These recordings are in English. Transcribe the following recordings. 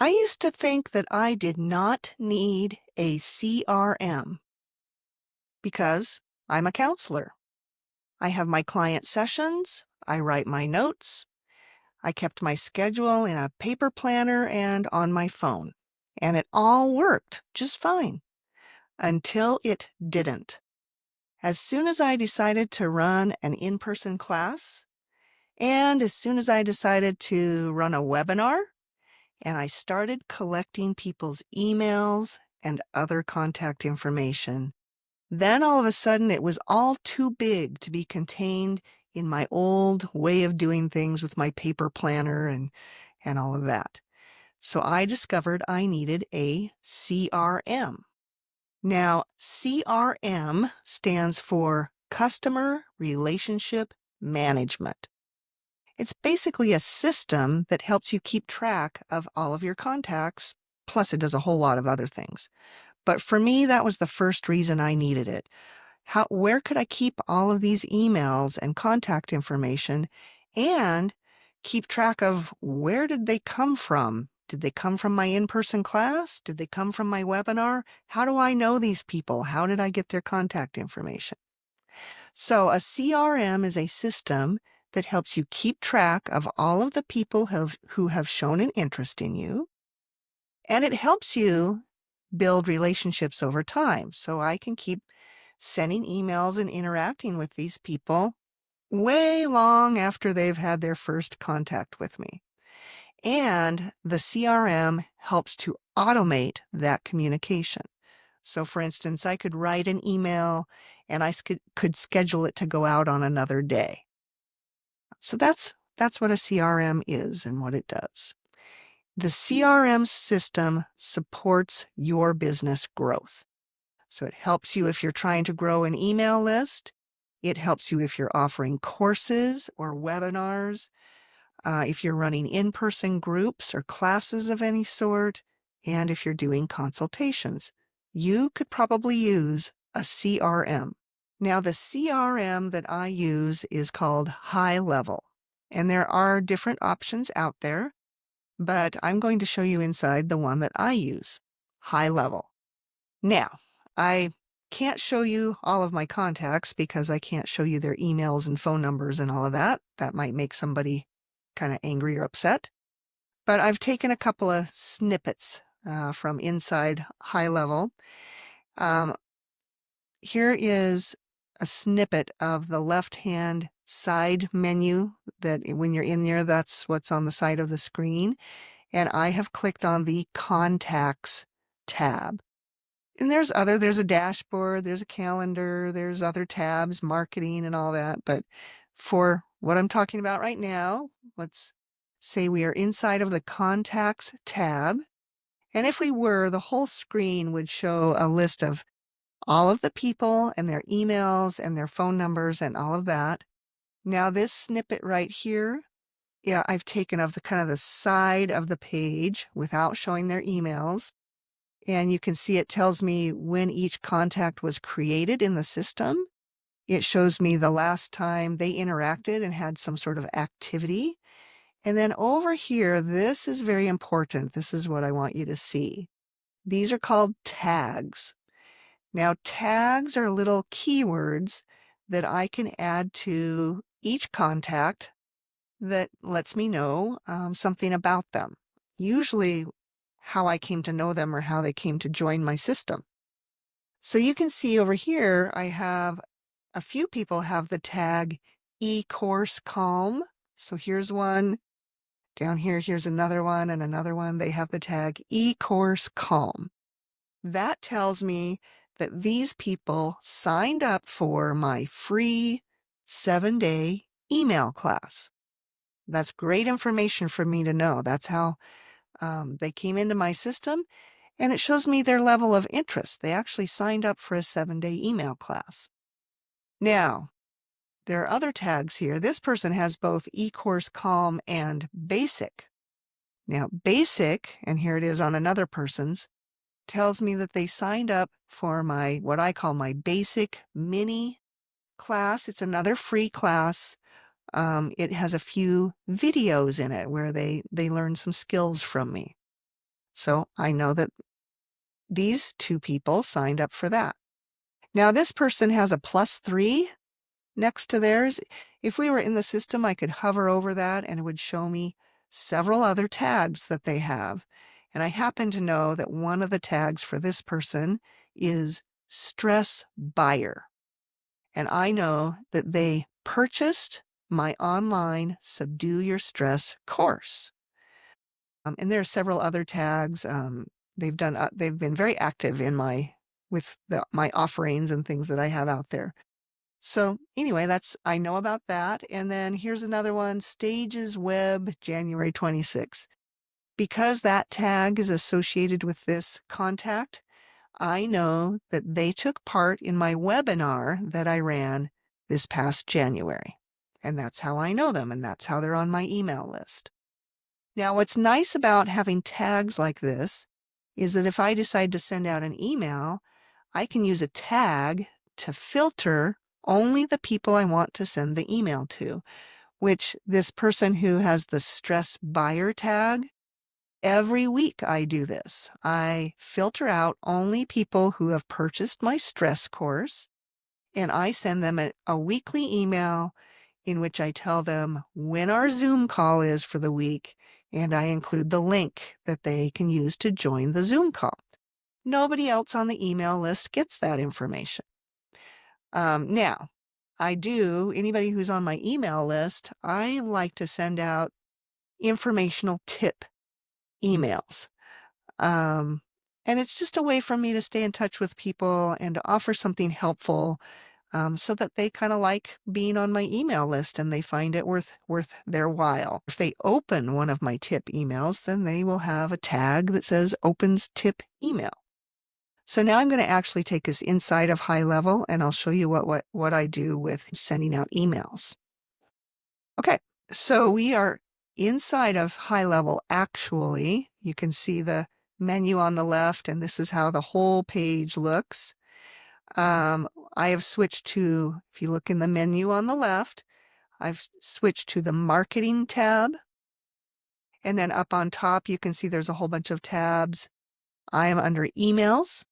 I used to think that I did not need a CRM because I'm a counselor. I have my client sessions, I write my notes, I kept my schedule in a paper planner and on my phone, and it all worked just fine until it didn't. As soon as I decided to run an in-person class, and as soon as I decided to run a webinar, and I started collecting people's emails and other contact information. Then all of a sudden it was all too big to be contained in my old way of doing things with my paper planner and all of that. So I discovered I needed a CRM. Now, CRM stands for Customer Relationship Management. It's basically a system that helps you keep track of all of your contacts, plus it does a whole lot of other things. But for me, that was the first reason I needed it. Where could I keep all of these emails and contact information and keep track of where did they come from? Did they come from my in-person class? Did they come from my webinar? How do I know these people? How did I get their contact information? So a CRM is a system that helps you keep track of all of the people who have shown an interest in you, and it helps you build relationships over time. So I can keep sending emails and interacting with these people way long after they've had their first contact with me. And the CRM helps to automate that communication. So for instance, I could write an email and I could schedule it to go out on another day. So that's what a CRM is and what it does. The CRM system supports your business growth. So it helps you if you're trying to grow an email list. It helps you if you're offering courses or webinars, if you're running in-person groups or classes of any sort, and if you're doing consultations. You could probably use a CRM. Now, the CRM that I use is called High Level, and there are different options out there, but I'm going to show you inside the one that I use, High Level. Now, I can't show you all of my contacts because I can't show you their emails and phone numbers and all of that. That might make somebody kind of angry or upset. But I've taken a couple of snippets from inside High Level. Here is a snippet of the left-hand side menu that when you're in there, that's what's on the side of the screen. And I have clicked on the Contacts tab. And there's a dashboard, there's a calendar, there's other tabs, marketing and all that. But for what I'm talking about right now, let's say we are inside of the Contacts tab. And if we were, the whole screen would show a list of all of the people and their emails and their phone numbers and all of that. Now this snippet right here, yeah, I've taken of the kind of the side of the page without showing their emails. And you can see it tells me when each contact was created in the system. It shows me the last time they interacted and had some sort of activity. And then over here, this is very important. This is what I want you to see. These are called tags. Now, tags are little keywords that I can add to each contact that lets me know something about them. Usually how I came to know them or how they came to join my system. So you can see over here, I have a few people have the tag eCourse Calm. So here's one. Down here, here's another one and another one. They have the tag eCourse Calm. That tells me that these people signed up for my free 7-day email class. That's great information for me to know. That's how they came into my system, and it shows me their level of interest. They actually signed up for a 7-day email class. Now, there are other tags here. This person has both eCourse Calm and Basic. Now, Basic, and here it is on another person's, tells me that they signed up for what I call my Basic Mini class. It's another free class. It has a few videos in it where they learn some skills from me. So I know that these 2 people signed up for that. Now this person has a +3 next to theirs. If we were in the system, I could hover over that and it would show me several other tags that they have. And I happen to know that one of the tags for this person is stress buyer. And I know that they purchased my online Subdue Your Stress course. And there are several other tags. They've been very active in my offerings and things that I have out there. So anyway, I know about that. And then here's another one, Stages Web, January 26th. Because that tag is associated with this contact, I know that they took part in my webinar that I ran this past January. And that's how I know them, and that's how they're on my email list. Now, what's nice about having tags like this is that if I decide to send out an email, I can use a tag to filter only the people I want to send the email to, which this person who has the stress buyer tag, every week I do this. I filter out only people who have purchased my stress course, and I send them a weekly email in which I tell them when our Zoom call is for the week, and I include the link that they can use to join the Zoom call. Nobody else on the email list gets that information. Now, anybody who's on my email list, I like to send out informational tip emails. And it's just a way for me to stay in touch with people and to offer something helpful, so that they kind of like being on my email list and they find it worth their while. If they open one of my tip emails, then they will have a tag that says opens tip email. So now I'm going to actually take us inside of High Level and I'll show you what I do with sending out emails. Okay, so we are inside of High Level. Actually, you can see the menu on the left, and this is how the whole page looks. I have switched to, if you look in the menu on the left, I've switched to the Marketing tab. And then up on top, you can see there's a whole bunch of tabs. I am under Emails.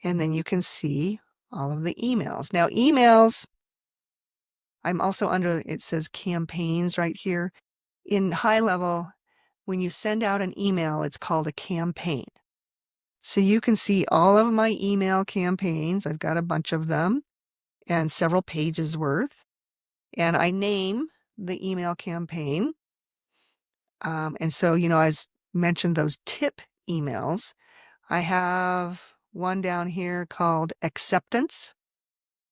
And then you can see all of the emails. Now, emails, I'm also under, it says Campaigns right here. In High Level, when you send out an email, it's called a campaign. So you can see all of my email campaigns. I've got a bunch of them and several pages worth. And I name the email campaign. And so, I mentioned those tip emails. I have one down here called Acceptance.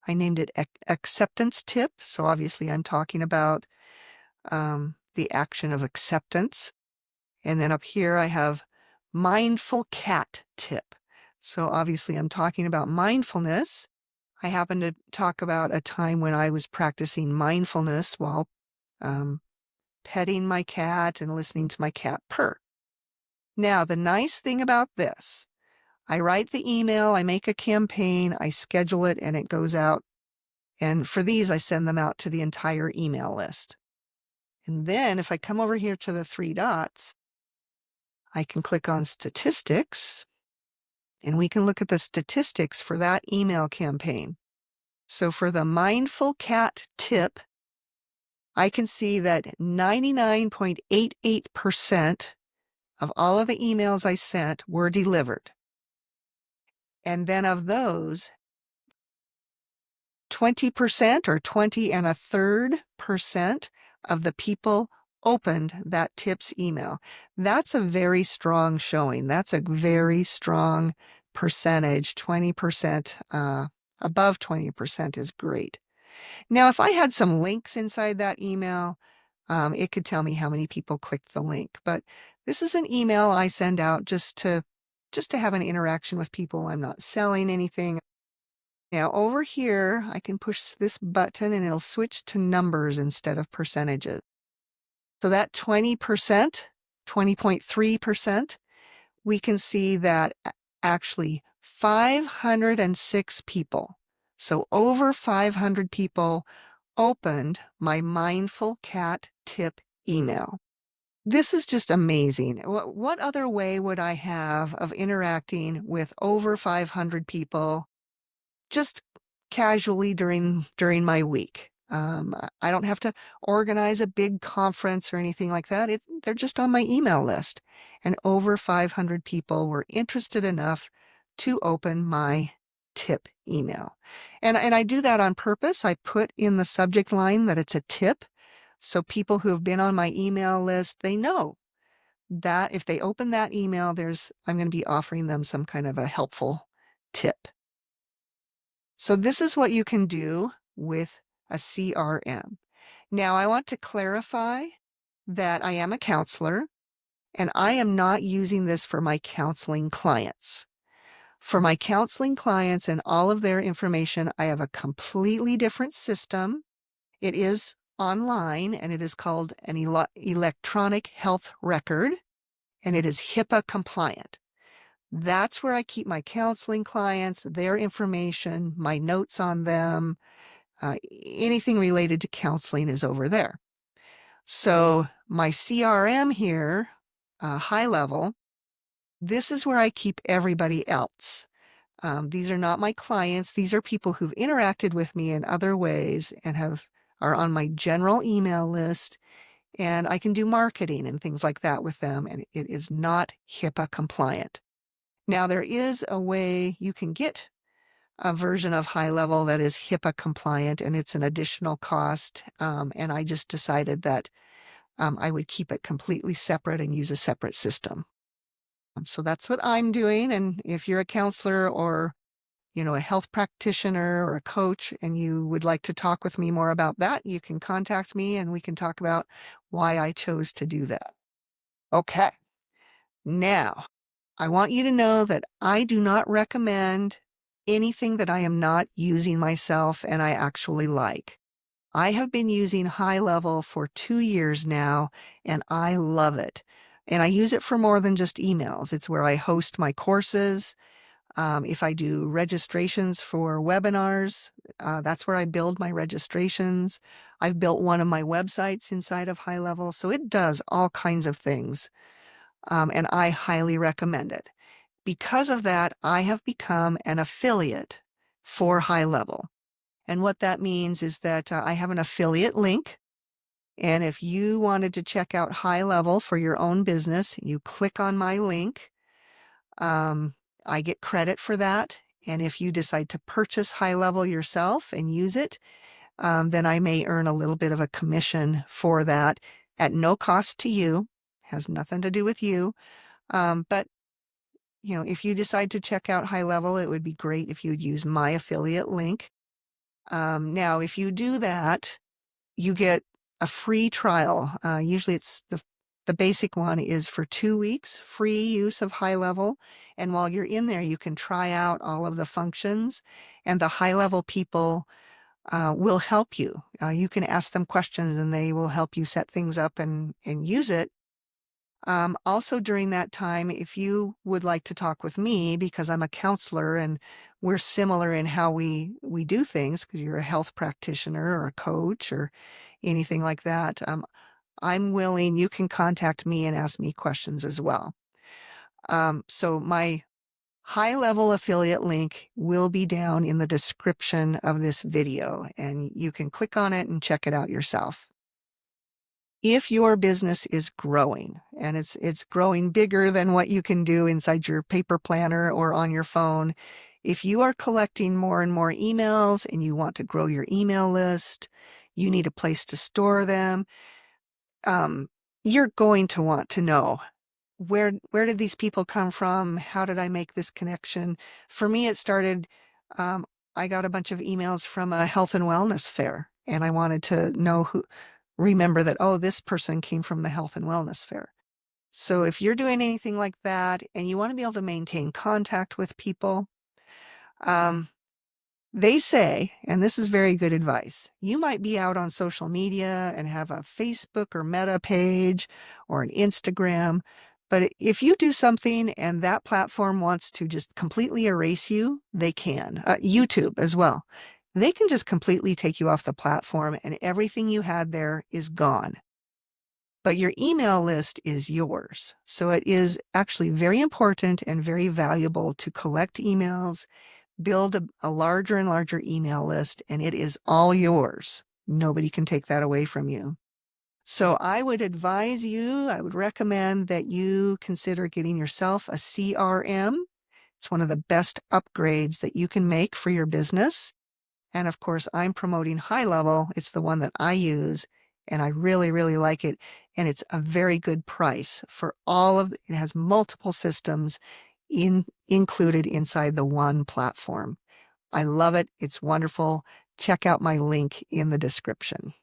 I named it Acceptance Tip. So obviously I'm talking about the action of acceptance. And then up here I have Mindful Cat Tip. So obviously I'm talking about mindfulness. I happen to talk about a time when I was practicing mindfulness while petting my cat and listening to my cat purr. Now, the nice thing about this, I write the email, I make a campaign, I schedule it, and it goes out. And for these, I send them out to the entire email list. And then if I come over here to the 3 dots, I can click on Statistics, and we can look at the statistics for that email campaign. So for the Mindful Cat Tip, I can see that 99.88% of all of the emails I sent were delivered. And then of those, 20% or 20 and a third percent of the people opened that tips email. That's a very strong showing. That's a very strong percentage. 20%, above 20% is great. Now, if I had some links inside that email, it could tell me how many people clicked the link. But this is an email I send out just to have an interaction with people. I'm not selling anything. Now over here, I can push this button and it'll switch to numbers instead of percentages. So that 20%, 20.3%, we can see that actually 506 people, so over 500 people opened my Mindful Cat Tip email. This is just amazing. What other way would I have of interacting with over 500 people just casually during my week? I don't have to organize a big conference or anything like that. They're just on my email list. And over 500 people were interested enough to open my tip email. And I do that on purpose. I put in the subject line that it's a tip. So people who have been on my email list, they know that if they open that email, I'm going to be offering them some kind of a helpful tip. So this is what you can do with a CRM. Now, I want to clarify that I am a counselor and I am not using this for my counseling clients. For my counseling clients and all of their information, I have a completely different system. It is online and it is called an electronic health record, and it is HIPAA compliant. That's where I keep my counseling clients, their information, my notes on them. Anything related to counseling is over there. So my CRM here, high level, this is where I keep everybody else. These are not my clients. These are people who've interacted with me in other ways and are on my general email list. And I can do marketing and things like that with them. And it is not HIPAA compliant. Now, there is a way you can get a version of high level that is HIPAA compliant, and it's an additional cost. And I just decided that I would keep it completely separate and use a separate system. So that's what I'm doing. And if you're a counselor or a health practitioner or a coach, and you would like to talk with me more about that, you can contact me and we can talk about why I chose to do that. Okay. Now, I want you to know that I do not recommend anything that I am not using myself and I actually like. I have been using High Level for 2 years now, and I love it. And I use it for more than just emails. It's where I host my courses. If I do registrations for webinars, that's where I build my registrations. I've built one of my websites inside of High Level, so it does all kinds of things. And I highly recommend it. Because of that, I have become an affiliate for High Level. And what that means is that I have an affiliate link. And if you wanted to check out High Level for your own business, you click on my link. I get credit for that. And if you decide to purchase High Level yourself and use it, then I may earn a little bit of a commission for that at no cost to you. Has nothing to do with you. But if you decide to check out High Level, it would be great if you'd use my affiliate link. Now, if you do that, you get a free trial. Usually it's the basic one is for 2 weeks, free use of High Level. And while you're in there, you can try out all of the functions, and the High Level people will help you. You can ask them questions and they will help you set things up and use it. Also during that time, if you would like to talk with me, because I'm a counselor and we're similar in how we do things, because you're a health practitioner or a coach or anything like that, I'm willing, you can contact me and ask me questions as well. So my High Level affiliate link will be down in the description of this video, and you can click on it and check it out yourself. If your business is growing and it's growing bigger than what you can do inside your paper planner or on your phone, if you are collecting more and more emails and you want to grow your email list, you need a place to store them, you're going to want to know where did these people come from? How did I make this connection? For me, it started, I got a bunch of emails from a health and wellness fair, and I wanted to remember that, oh, this person came from the health and wellness fair. So if you're doing anything like that and you want to be able to maintain contact with people, they say, and this is very good advice, you might be out on social media and have a Facebook or Meta page or an Instagram, but if you do something and that platform wants to just completely erase you, they can. YouTube as well. They can just completely take you off the platform and everything you had there is gone. But your email list is yours. So it is actually very important and very valuable to collect emails, build a larger and larger email list, and it is all yours. Nobody can take that away from you. So I would recommend that you consider getting yourself a CRM. It's one of the best upgrades that you can make for your business. And of course, I'm promoting High Level. It's the one that I use, and I really, really like it. And it's a very good price for it has multiple systems included inside the one platform. I love it. It's wonderful. Check out my link in the description.